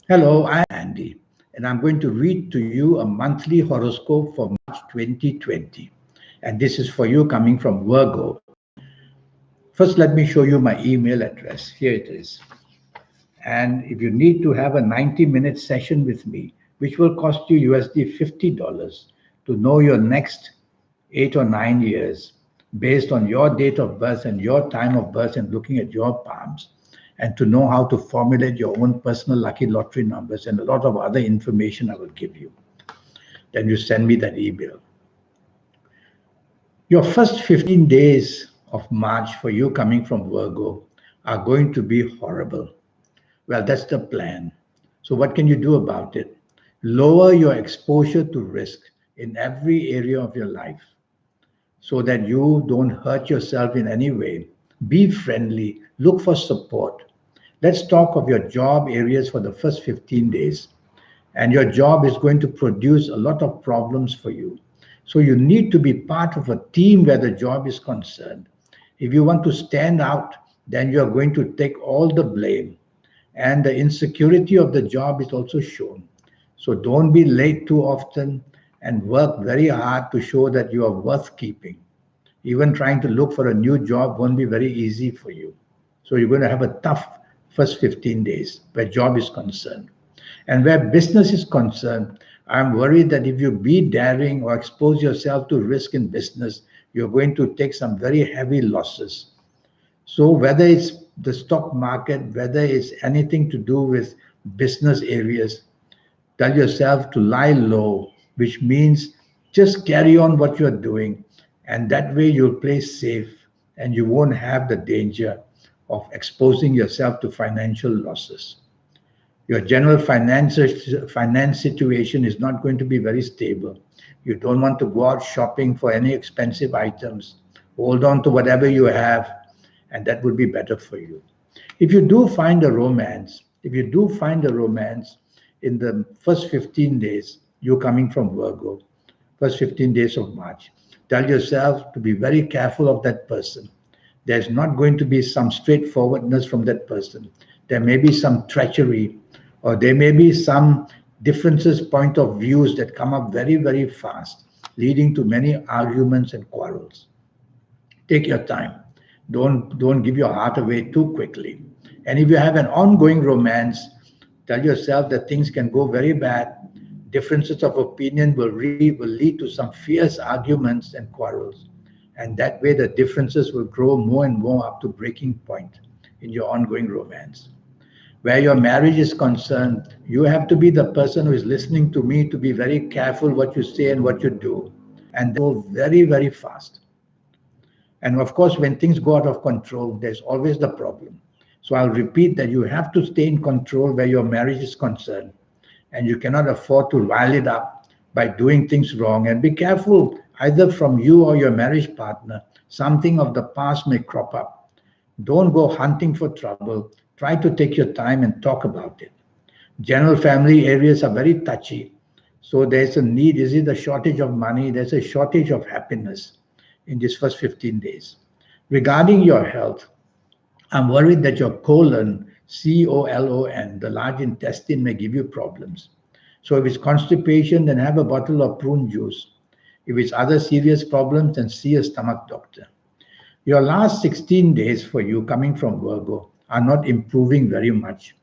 Hello, I'm Andy, and I'm going to read to you a monthly horoscope for March 2020. And this is for you coming from Virgo. First, let me show you my email address. Here it is. And if you need to have a 90-minute session with me, which will cost you USD $50 to know your next 8 or 9 years based on your date of birth and your time of birth and looking at your palms, and to know how to formulate your own personal lucky lottery numbers and a lot of other information I will give you, then you send me that email. Your first 15 days of March for you coming from Virgo are going to be horrible. Well, that's the plan. So, what can you do about it? Lower your exposure to risk in every area of your life so that you don't hurt yourself in any way. Be friendly, look for support. Let's talk of your job areas for the first 15 days. And your job is going to produce a lot of problems for you. So you need to be part of a team where the job is concerned. If you want to stand out, then you are going to take all the blame. And the insecurity of the job is also shown. So don't be late too often and work very hard to show that you are worth keeping. Even trying to look for a new job won't be very easy for you. So you're going to have a tough first 15 days where job is concerned. And where business is concerned, I'm worried that if you be daring or expose yourself to risk in business, you're going to take some very heavy losses. So whether it's the stock market, whether it's anything to do with business areas, tell yourself to lie low, which means just carry on what you're doing. And that way you'll play safe and you won't have the danger of exposing yourself to financial losses. Your general finance situation is not going to be very stable. You don't want to go out shopping for any expensive items. Hold on to whatever you have, and that would be better for you. If you do find a romance in the first 15 days, you coming from Virgo, first 15 days of March, tell yourself to be very careful of that person. There's not going to be some straightforwardness from that person. There may be some treachery, or there may be some differences, point of views that come up very, very fast, leading to many arguments and quarrels. Take your time. Don't give your heart away too quickly. And if you have an ongoing romance, tell yourself that things can go very bad. Differences of opinion will lead to some fierce arguments and quarrels. And that way the differences will grow more and more up to breaking point in your ongoing romance. Where your marriage is concerned, you have to be the person who is listening to me to be very careful what you say and what you do. And go very, very fast. And of course, when things go out of control, there's always the problem. So I'll repeat that you have to stay in control where your marriage is concerned. And you cannot afford to rile it up by doing things wrong. And be careful, either from you or your marriage partner, something of the past may crop up. Don't go hunting for trouble. Try to take your time and talk about it. General family areas are very touchy. So there's a need. Is it a shortage of money? There's a shortage of happiness in these first 15 days. Regarding your health, I'm worried that your colon, the large intestine, may give you problems. So if it's constipation, then have a bottle of prune juice. If it's other serious problems, then see a stomach doctor. Your last 16 days for you coming from Virgo are not improving very much.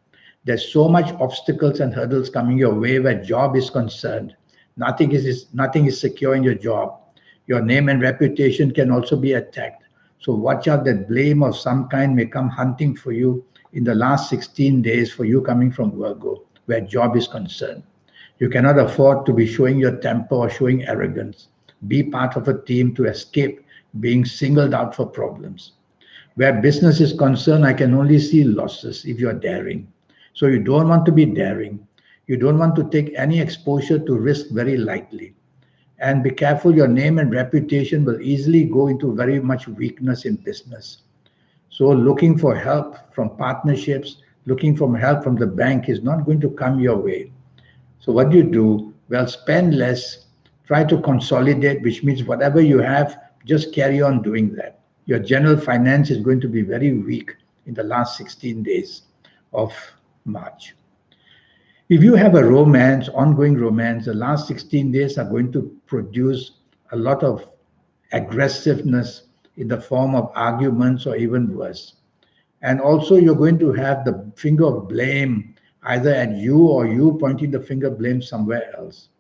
There's so much obstacles and hurdles coming your way where job is concerned. Nothing is secure in your job. Your name and reputation can also be attacked. So watch out that blame of some kind may come hunting for you in the last 16 days for you coming from Virgo, where job is concerned. You cannot afford to be showing your temper or showing arrogance. Be part of a team to escape being singled out for problems. Where business is concerned, I can only see losses if you're daring. So you don't want to be daring. You don't want to take any exposure to risk very lightly. And be careful, your name and reputation will easily go into very much weakness in business. So looking for help from partnerships, looking for help from the bank is not going to come your way. So what do you do? Well, spend less, try to consolidate, which means whatever you have, just carry on doing that. Your general finance is going to be very weak in the last 16 days of March. If you have a romance, ongoing romance, the last 16 days are going to produce a lot of aggressiveness in the form of arguments or even worse. And also, you're going to have the finger of blame either at you or you pointing the finger blame somewhere else.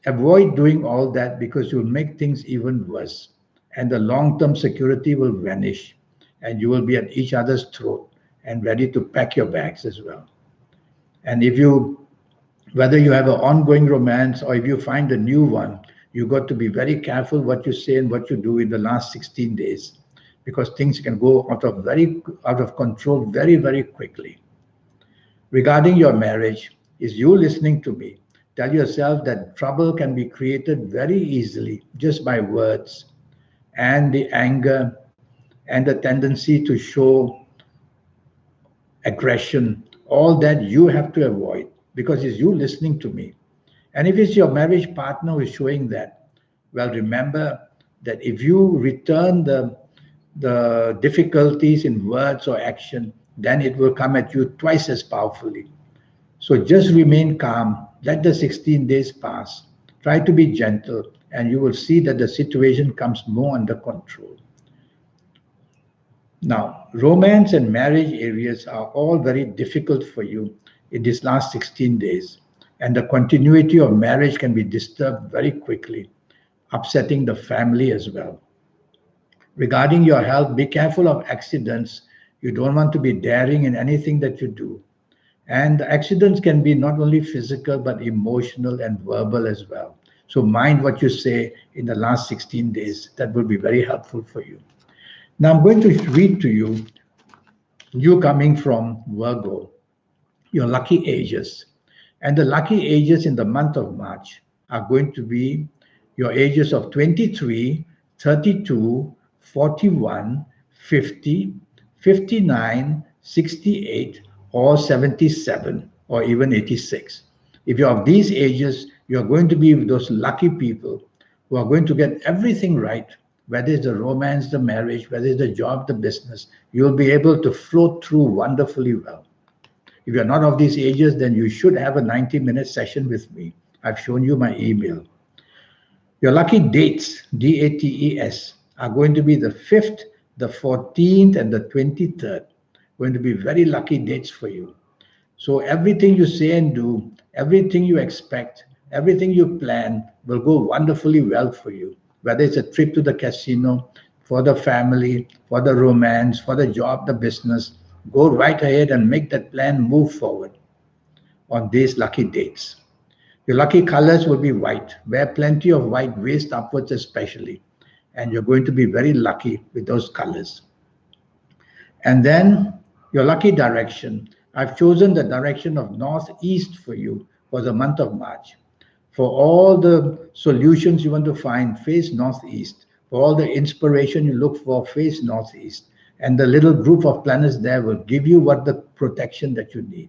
Avoid doing all that because you'll make things even worse. And the long term security will vanish, and you will be at each other's throat and ready to pack your bags as well. And if you, whether you have an ongoing romance or if you find a new one, you got to be very careful what you say and what you do in the last 16 days because things can go out of control very, very quickly. Regarding your marriage, is you listening to me? Tell yourself that trouble can be created very easily just by words and the anger and the tendency to show aggression, all that you have to avoid because it's you listening to me. And if it's your marriage partner who is showing that, well, remember that if you return the difficulties in words or action, then it will come at you twice as powerfully. So just remain calm, let the 16 days pass, try to be gentle, and you will see that the situation comes more under control. Now, romance and marriage areas are all very difficult for you in these last 16 days, and the continuity of marriage can be disturbed very quickly, upsetting the family as well. Regarding your health, be careful of accidents. You don't want to be daring in anything that you do. And accidents can be not only physical, but emotional and verbal as well. So mind what you say in the last 16 days. That will be very helpful for you. Now I'm going to read to you, you coming from Virgo, your lucky ages. And the lucky ages in the month of March are going to be your ages of 23, 32, 41, 50, 59, 68, or 77, or even 86. If you're of these ages, you're going to be those lucky people who are going to get everything right, whether it's the romance, the marriage, whether it's the job, the business. You'll be able to float through wonderfully well. If you're not of these ages, then you should have a 90-minute session with me. I've shown you my email. Your lucky dates, DATES, are going to be the 5th, the 14th, and the 23rd. Going to be very lucky dates for you. So everything you say and do, everything you expect, everything you plan will go wonderfully well for you. Whether it's a trip to the casino, for the family, for the romance, for the job, the business, go right ahead and make that plan move forward on these lucky dates. Your lucky colors will be white. Wear plenty of white, waist upwards especially. And you're going to be very lucky with those colors. And then your lucky direction. I've chosen the direction of northeast for you for the month of March. For all the solutions you want to find, face northeast. For all the inspiration you look for, face northeast. And the little group of planets there will give you what the protection that you need.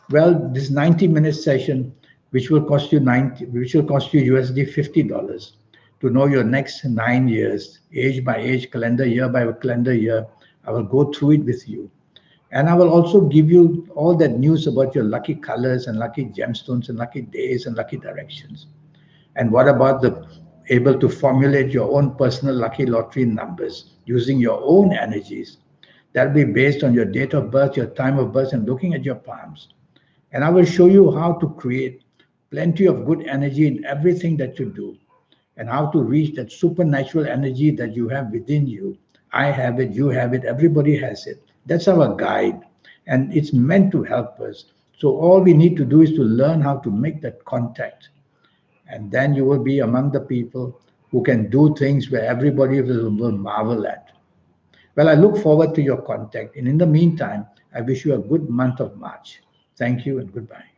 Well, this 90-minute session, which will cost you USD $50 to know your next 9 years, age by age, calendar year by calendar year. I will go through it with you. And I will also give you all that news about your lucky colors and lucky gemstones and lucky days and lucky directions. And what about the able to formulate your own personal lucky lottery numbers using your own energies? That'll be based on your date of birth, your time of birth, and looking at your palms. And I will show you how to create plenty of good energy in everything that you do and how to reach that supernatural energy that you have within you. I have it, you have it, everybody has it. That's our guide, and it's meant to help us. So all we need to do is to learn how to make that contact. And then you will be among the people who can do things where everybody will marvel at. Well, I look forward to your contact. And in the meantime, I wish you a good month of March. Thank you and goodbye.